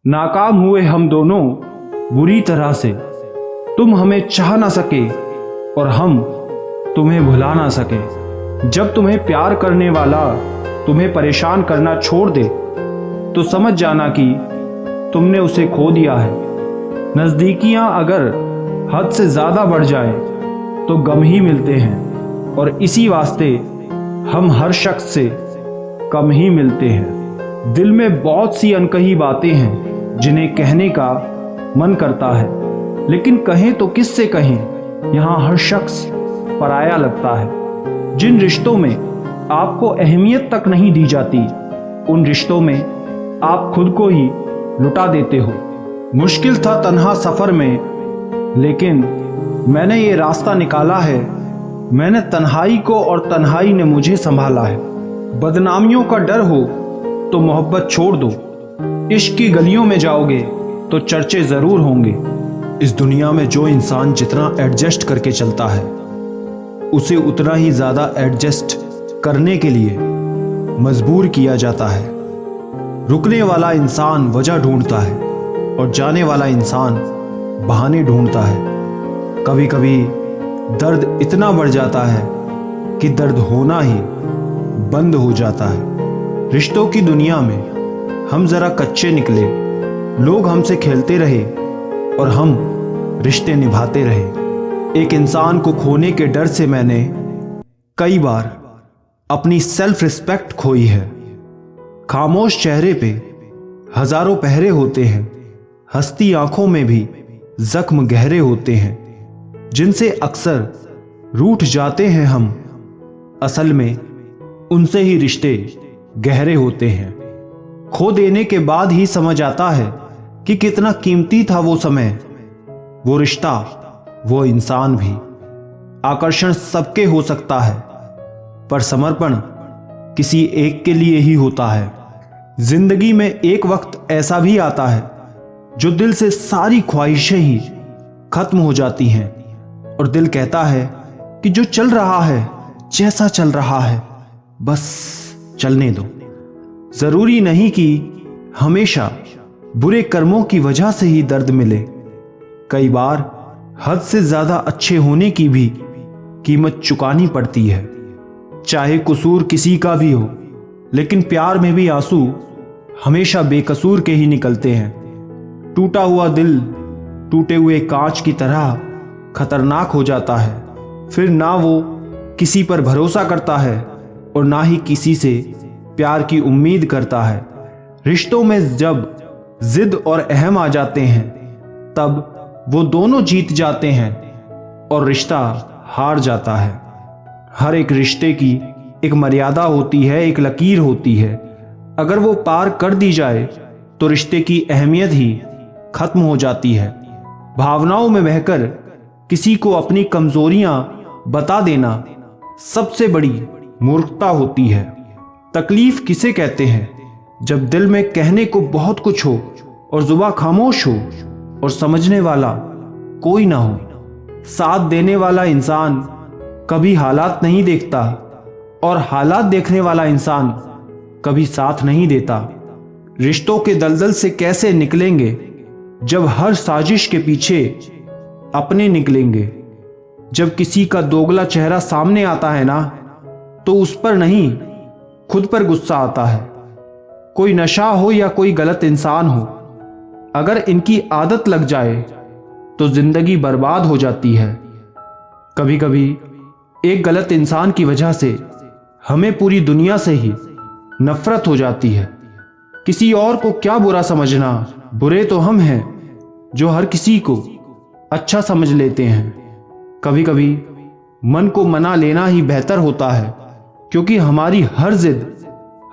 नाकाम हुए हम दोनों बुरी तरह से। तुम हमें चाह ना सके और हम तुम्हें भुला ना सके। जब तुम्हें प्यार करने वाला तुम्हें परेशान करना छोड़ दे तो समझ जाना कि तुमने उसे खो दिया है। नज़दीकियां अगर हद से ज़्यादा बढ़ जाएं तो गम ही मिलते हैं, और इसी वास्ते हम हर शख्स से कम ही मिलते हैं। दिल में बहुत सी अनकही बातें हैं जिन्हें कहने का मन करता है, लेकिन कहें तो किससे कहें। यहाँ हर शख्स पराया लगता है। जिन रिश्तों में आपको अहमियत तक नहीं दी जाती, उन रिश्तों में आप खुद को ही लुटा देते हो। मुश्किल था तन्हा सफ़र में, लेकिन मैंने ये रास्ता निकाला है। मैंने तन्हाई को और तन्हाई ने मुझे संभाला है। बदनामियों का डर हो तो मोहब्बत छोड़ दो। इश्क की गलियों में जाओगे तो चर्चे ज़रूर होंगे। इस दुनिया में जो इंसान जितना एडजस्ट करके चलता है, उसे उतना ही ज़्यादा एडजस्ट करने के लिए मजबूर किया जाता है। रुकने वाला इंसान वजह ढूंढता है और जाने वाला इंसान बहाने ढूंढता है। कभी कभी दर्द इतना बढ़ जाता है कि दर्द होना ही बंद हो जाता है। रिश्तों की दुनिया में हम ज़रा कच्चे निकले। लोग हमसे खेलते रहे और हम रिश्ते निभाते रहे। एक इंसान को खोने के डर से मैंने कई बार अपनी सेल्फ रिस्पेक्ट खोई है। खामोश चेहरे पे हजारों पहरे होते हैं। हंसती आंखों में भी जख्म गहरे होते हैं, जिनसे अक्सर रूठ जाते हैं हम। असल में उनसे ही रिश्ते गहरे होते हैं। खो देने के बाद ही समझ आता है कि कितना कीमती था वो समय, वो रिश्ता, वो इंसान भी। आकर्षण सबके हो सकता है, पर समर्पण किसी एक के लिए ही होता है। जिंदगी में एक वक्त ऐसा भी आता है जो दिल से सारी ख्वाहिशें ही खत्म हो जाती हैं, और दिल कहता है कि जो चल रहा है, जैसा चल रहा है, बस चलने दो। जरूरी नहीं कि हमेशा बुरे कर्मों की वजह से ही दर्द मिले। कई बार हद से ज्यादा अच्छे होने की भी कीमत चुकानी पड़ती है। चाहे कसूर किसी का भी हो, लेकिन प्यार में भी आंसू हमेशा बेकसूर के ही निकलते हैं। टूटा हुआ दिल टूटे हुए कांच की तरह खतरनाक हो जाता है। फिर ना वो किसी पर भरोसा करता है और ना ही किसी से प्यार की उम्मीद करता है। रिश्तों में जब जिद और अहम आ जाते हैं, तब वो दोनों जीत जाते हैं और रिश्ता हार जाता है। हर एक रिश्ते की एक मर्यादा होती है, एक लकीर होती है। अगर वो पार कर दी जाए तो रिश्ते की अहमियत ही खत्म हो जाती है। भावनाओं में बहकर किसी को अपनी कमजोरियां बता देना सबसे बड़ी मूर्खता होती है। तकलीफ किसे कहते हैं? जब दिल में कहने को बहुत कुछ हो और जुबान खामोश हो और समझने वाला कोई ना हो। साथ देने वाला इंसान कभी हालात नहीं देखता और हालात देखने वाला इंसान कभी साथ नहीं देता। रिश्तों के दलदल से कैसे निकलेंगे जब हर साजिश के पीछे अपने निकलेंगे। जब किसी का दोगला चेहरा सामने आता है ना, तो उस पर नहीं, खुद पर गुस्सा आता है। कोई नशा हो या कोई गलत इंसान हो, अगर इनकी आदत लग जाए तो जिंदगी बर्बाद हो जाती है। कभी कभी एक गलत इंसान की वजह से हमें पूरी दुनिया से ही नफरत हो जाती है। किसी और को क्या बुरा समझना, बुरे तो हम हैं जो हर किसी को अच्छा समझ लेते हैं। कभी कभी मन को मना लेना ही बेहतर होता है, क्योंकि हमारी हर जिद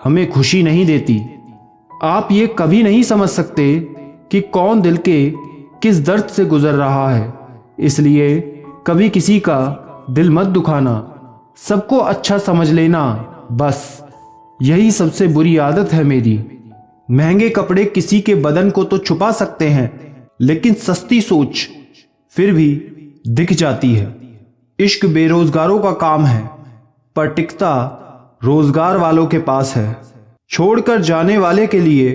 हमें खुशी नहीं देती। आप ये कभी नहीं समझ सकते कि कौन दिल के किस दर्द से गुजर रहा है, इसलिए कभी किसी का दिल मत दुखाना। सबको अच्छा समझ लेना, बस यही सबसे बुरी आदत है मेरी। महंगे कपड़े किसी के बदन को तो छुपा सकते हैं, लेकिन सस्ती सोच फिर भी दिख जाती है। इश्क बेरोजगारों का काम है, पर टिकता रोजगार वालों के पास है। छोड़कर जाने वाले के लिए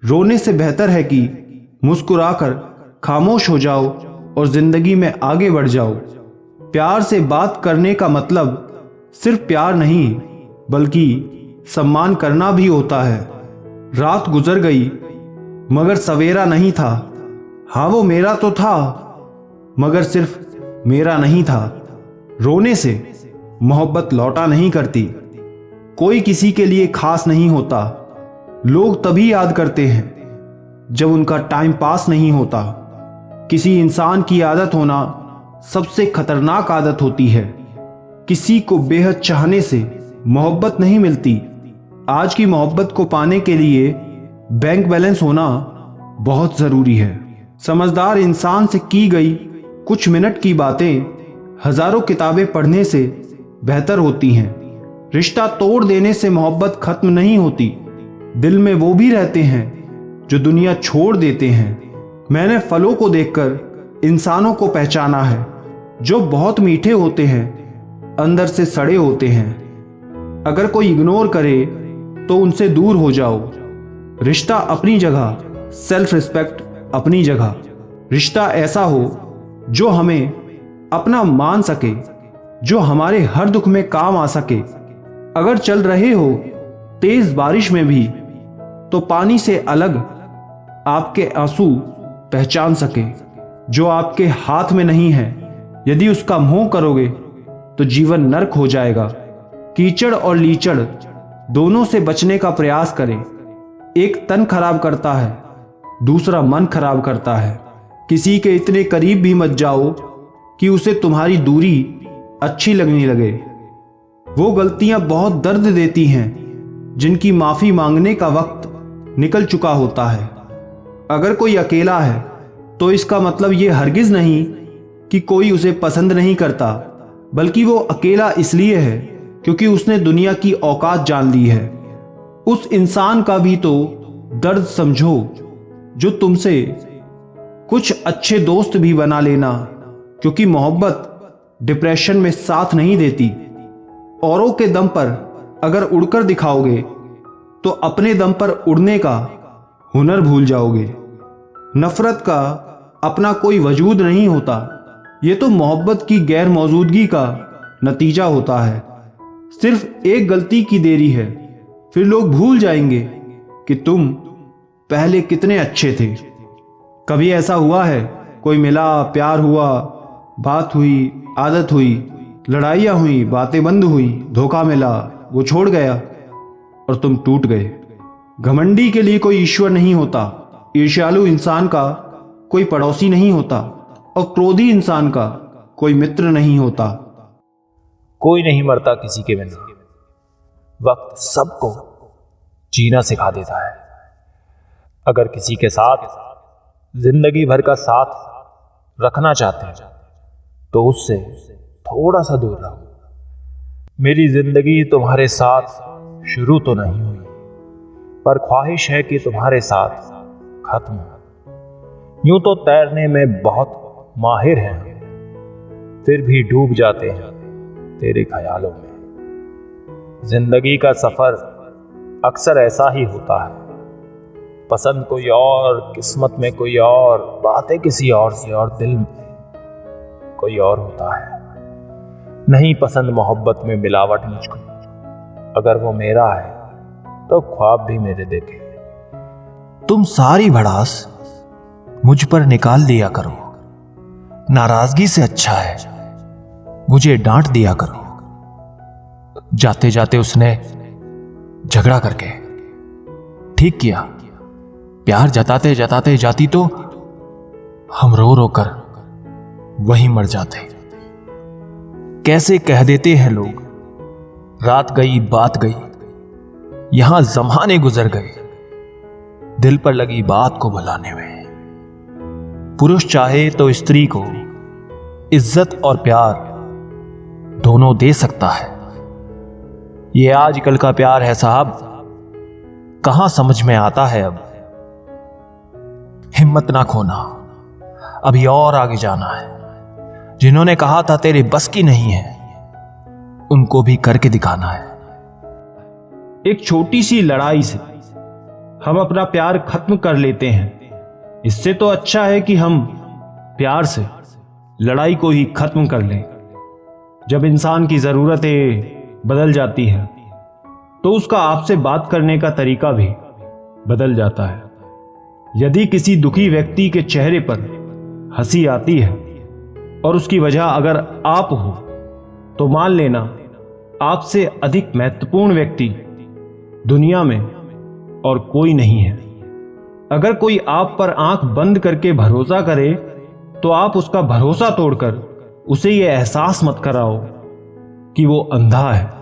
रोने से बेहतर है कि मुस्कुराकर खामोश हो जाओ और जिंदगी में आगे बढ़ जाओ। प्यार से बात करने का मतलब सिर्फ प्यार नहीं बल्कि सम्मान करना भी होता है। रात गुजर गई मगर सवेरा नहीं था। हाँ, वो मेरा तो था मगर सिर्फ मेरा नहीं था। रोने से मोहब्बत लौटा नहीं करती। कोई किसी के लिए खास नहीं होता। लोग तभी याद करते हैं जब उनका टाइम पास नहीं होता। किसी इंसान की आदत होना सबसे खतरनाक आदत होती है। किसी को बेहद चाहने से मोहब्बत नहीं मिलती। आज की मोहब्बत को पाने के लिए बैंक बैलेंस होना बहुत जरूरी है। समझदार इंसान से की गई कुछ मिनट की बातें हजारों किताबें पढ़ने से बेहतर होती हैं। रिश्ता तोड़ देने से मोहब्बत खत्म नहीं होती। दिल में वो भी रहते हैं जो दुनिया छोड़ देते हैं। मैंने फलों को देखकर इंसानों को पहचाना है, जो बहुत मीठे होते हैं, अंदर से सड़े होते हैं। अगर कोई इग्नोर करे तो उनसे दूर हो जाओ। रिश्ता अपनी जगह, सेल्फ रिस्पेक्ट अपनी जगह। रिश्ता ऐसा हो जो हमें अपना मान सके, जो हमारे हर दुख में काम आ सके। अगर चल रहे हो तेज बारिश में भी तो पानी से अलग आपके आंसू पहचान सके। जो आपके हाथ में नहीं है, यदि उसका मोह करोगे तो जीवन नर्क हो जाएगा। कीचड़ और लीचड़ दोनों से बचने का प्रयास करें। एक तन खराब करता है, दूसरा मन खराब करता है। किसी के इतने करीब भी मत जाओ कि उसे तुम्हारी दूरी अच्छी लगने लगे। वो गलतियां बहुत दर्द देती हैं जिनकी माफी मांगने का वक्त निकल चुका होता है। अगर कोई अकेला है तो इसका मतलब ये हरगिज नहीं कि कोई उसे पसंद नहीं करता, बल्कि वो अकेला इसलिए है क्योंकि उसने दुनिया की औकात जान ली है। उस इंसान का भी तो दर्द समझो जो तुमसे कुछ अच्छे दोस्त भी बना लेना, क्योंकि मोहब्बत डिप्रेशन में साथ नहीं देती। औरों के दम पर अगर उड़कर दिखाओगे तो अपने दम पर उड़ने का हुनर भूल जाओगे। नफरत का अपना कोई वजूद नहीं होता। ये तो मोहब्बत की गैर मौजूदगी का नतीजा होता है। सिर्फ एक गलती की देरी है, फिर लोग भूल जाएंगे कि तुम पहले कितने अच्छे थे। कभी ऐसा हुआ है, कोई मिला, प्यार हुआ, बात हुई, आदत हुई, लड़ाइयाँ हुई, बातें बंद हुई, धोखा मिला, वो छोड़ गया और तुम टूट गए। घमंडी के लिए कोई ईश्वर नहीं होता, ईर्ष्यालु इंसान का कोई पड़ोसी नहीं होता और क्रोधी इंसान का कोई मित्र नहीं होता। कोई नहीं मरता किसी के बिना। वक्त सबको जीना सिखा देता है। अगर किसी के साथ जिंदगी भर का साथ रखना चाहते हैं तो उससे थोड़ा सा दूर रहो। मेरी जिंदगी तुम्हारे साथ शुरू तो नहीं हुई, पर ख्वाहिश है कि तुम्हारे साथ खत्म हो। यूं तो तैरने में बहुत माहिर हैं हम, फिर भी डूब जाते हैं तेरे ख्यालों में। जिंदगी का सफर अक्सर ऐसा ही होता है। पसंद कोई और, किस्मत में कोई और, बातें किसी और से, और दिल में कोई और होता है। नहीं पसंद मोहब्बत में मिलावट मुझको। अगर वो मेरा है तो ख्वाब भी मेरे देखे। तुम सारी भड़ास मुझ पर निकाल दिया करो। नाराजगी से अच्छा है मुझे डांट दिया करो। जाते जाते उसने झगड़ा करके ठीक किया। प्यार जताते जताते जाती तो हम रो रो कर वहीं मर जाते। कैसे कह देते हैं लोग, रात गई बात गई, यहां जमाने गुजर गए दिल पर लगी बात को भुलाने में। पुरुष चाहे तो स्त्री को इज्जत और प्यार दोनों दे सकता है। ये आजकल का प्यार है साहब, कहां समझ में आता है अब। हिम्मत ना खोना, अभी और आगे जाना है। जिन्होंने कहा था तेरे बस की नहीं है, उनको भी करके दिखाना है। एक छोटी सी लड़ाई से हम अपना प्यार खत्म कर लेते हैं। इससे तो अच्छा है कि हम प्यार से लड़ाई को ही खत्म कर लें। जब इंसान की ज़रूरतें बदल जाती हैं तो उसका आपसे बात करने का तरीका भी बदल जाता है। यदि किसी दुखी व्यक्ति के चेहरे पर हंसी आती है और उसकी वजह अगर आप हो, तो मान लेना आपसे अधिक महत्वपूर्ण व्यक्ति दुनिया में और कोई नहीं है। अगर कोई आप पर आंख बंद करके भरोसा करे तो आप उसका भरोसा तोड़कर उसे यह एहसास मत कराओ कि वो अंधा है।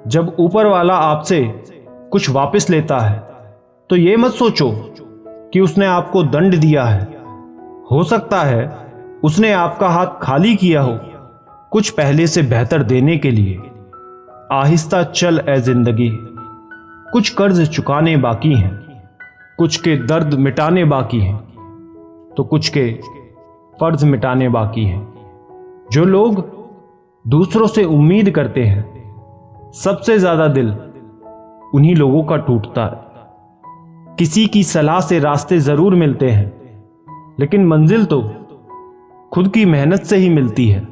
जब ऊपर वाला आपसे कुछ वापस लेता है तो ये मत सोचो कि उसने आपको दंड दिया है। हो सकता है उसने आपका हाथ खाली किया हो कुछ पहले से बेहतर देने के लिए। आहिस्ता चल ए जिंदगी, कुछ कर्ज चुकाने बाकी हैं, कुछ के दर्द मिटाने बाकी हैं, तो कुछ के फर्ज मिटाने बाकी हैं। जो लोग दूसरों से उम्मीद करते हैं, सबसे ज्यादा दिल उन्हीं लोगों का टूटता है। किसी की सलाह से रास्ते जरूर मिलते हैं, लेकिन मंजिल तो खुद की मेहनत से ही मिलती है।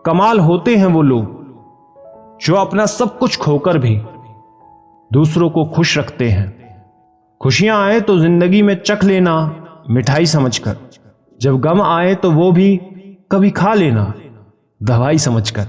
कमाल होते हैं वो लोग जो अपना सब कुछ खोकर भी दूसरों को खुश रखते हैं। खुशियां आए तो जिंदगी में चख लेना मिठाई समझकर, जब गम आए तो वो भी कभी खा लेना दवाई समझकर।